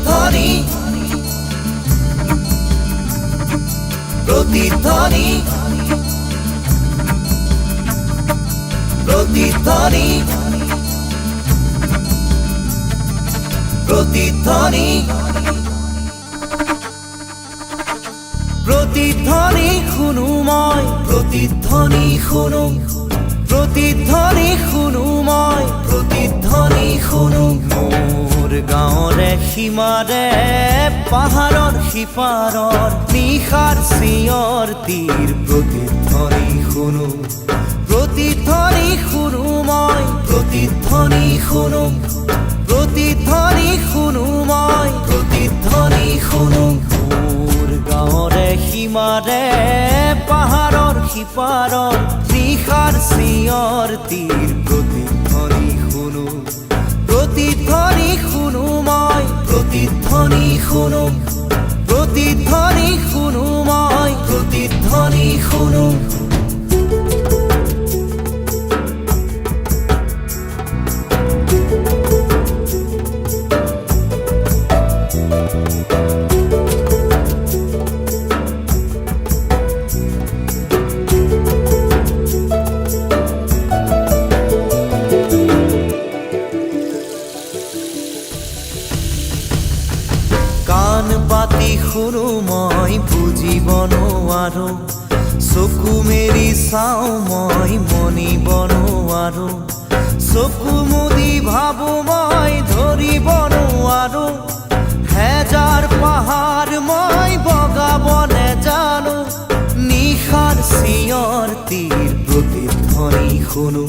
প্ৰতিধ্বনি প্ৰতিধ্বনি প্ৰতিধ্বনি প্ৰতিধ্বনি প্ৰতিধ্বনি খুনুময় প্ৰতিধ্বনি খুনু প্ৰতিধ্বনি খুনুময় প্ৰতিধ্বনি খুনু মোৰ গাঁৱৰে সীমাৰে পাহাৰৰ সিপাৰৰ নিশাৰ চিঞৰ তীৰ প্ৰতিধ্বনি শুনো প্ৰতিধ্বনি শুনো মই প্ৰতিধ্বনি শুনো প্ৰতিধ্বনি শুনো মই প্ৰতিধ্বনি শুনো মোৰ গাঁৱৰে সীমাৰে পাহাৰৰ সিপাৰৰ নিশাৰ চিঞৰ তীৰ প্ৰতিধ্বনি শুনো প্ৰতিধ্বনি শুনো মই প্ৰতিধ্বনি শুনো প্ৰতিধ্বনি শুনো মই প্ৰতিধ্বনি শুনো কাণ পাতি শুনো মই বুজিব নোৱাৰো চকু মেলি চাওঁ মই মনিব নোৱাৰো চকু মুদি ভাবো মই ধৰিব নোৱাৰো হেজাৰ পাহাৰ মই বগাব নেজানো নিশাৰ চিঞৰ তীৰ প্ৰতিধ্বনি শুনো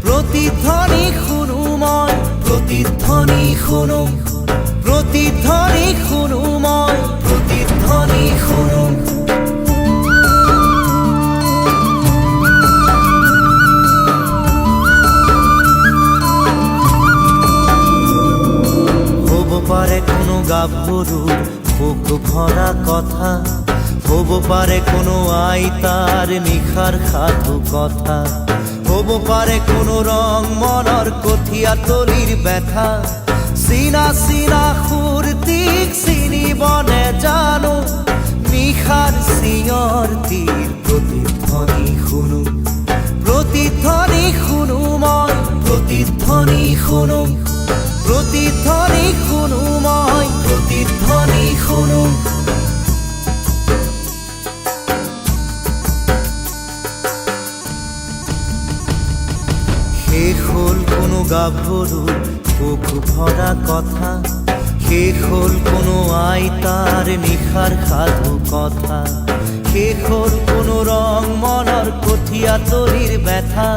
প্ৰতিধ্বনি শুনো মই প্ৰতিধ্বনি শুনো প্ৰতিধ্বনি শুনো মই প্ৰতিধ্বনি শুনো হব পাৰে কোনো গাভৰুৰ শোক ভৰা কথা হব পাৰে কোনো আইতাৰ নিশাৰ সাধু কথা হব পাৰে কোনো ৰং মনৰ কঠীয়া তলিৰ ব্যথা চিনা চিনা সুৰটিক চিনিব নেজানো নিশাৰ চিঞৰ তীৰ প্ৰতিধ্বনি শুনো প্ৰতিধ্বনি শুনো মই প্ৰতিধ্বনি শুনো প্ৰতিধ্বনি শুনো মই প্ৰতিধ্বনি শুনো শেষ হ'ল কোনো গাভৰুৰ শোক ভৰা কথা শেষ হ'ল কোনো আইতাৰ নিশাৰ সাধু কথা শেষ হ'ল কোনো ৰং মনৰ কঠীয়া তলিৰ ব্যথা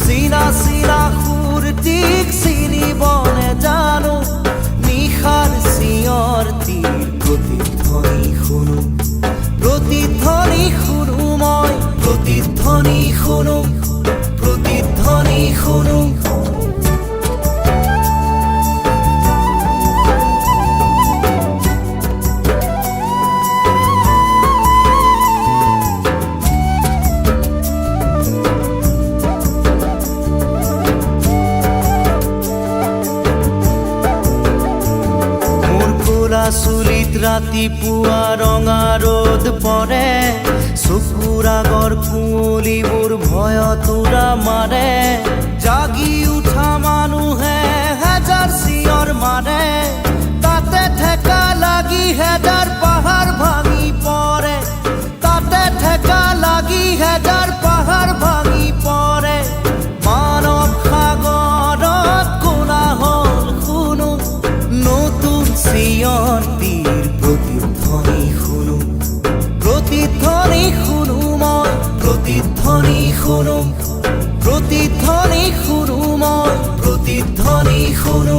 চিনা চিনা সুৰটিক চিনিব নেজানো নিশাৰ চিঞৰ তীৰ প্ৰতিধ্বনি শুনো প্ৰতিধ্বনি শুনো মই প্ৰতিধ্বনি শুনো প্ৰতিধ্বনি শুনো চুলিত ৰাতিপুৱা ৰঙা ৰ'দ পৰে চকুৰ আগৰ কুঁৱলীবোৰ ভয়ত উৰা মাৰে জাগি উঠা মানুহে হেজাৰ চিঞৰ মাৰে তাতে ঠেকা লাগি হেজাৰ পাহাৰ ভাঙি পৰে তাতে ঠেকা লাগি হেজাৰ পাহাৰ ভাঙি পৰে মানৱ সাগৰত কোলাহল শুনো নতুন চিঞৰ তীৰ প্ৰতিধ্বনি শুনো প্ৰতিধ্বনি শুনো মই প্ৰতিধ্বনি শুনো প্ৰতিধ্বনি শুনো মই প্ৰতিধ্বনি শুনো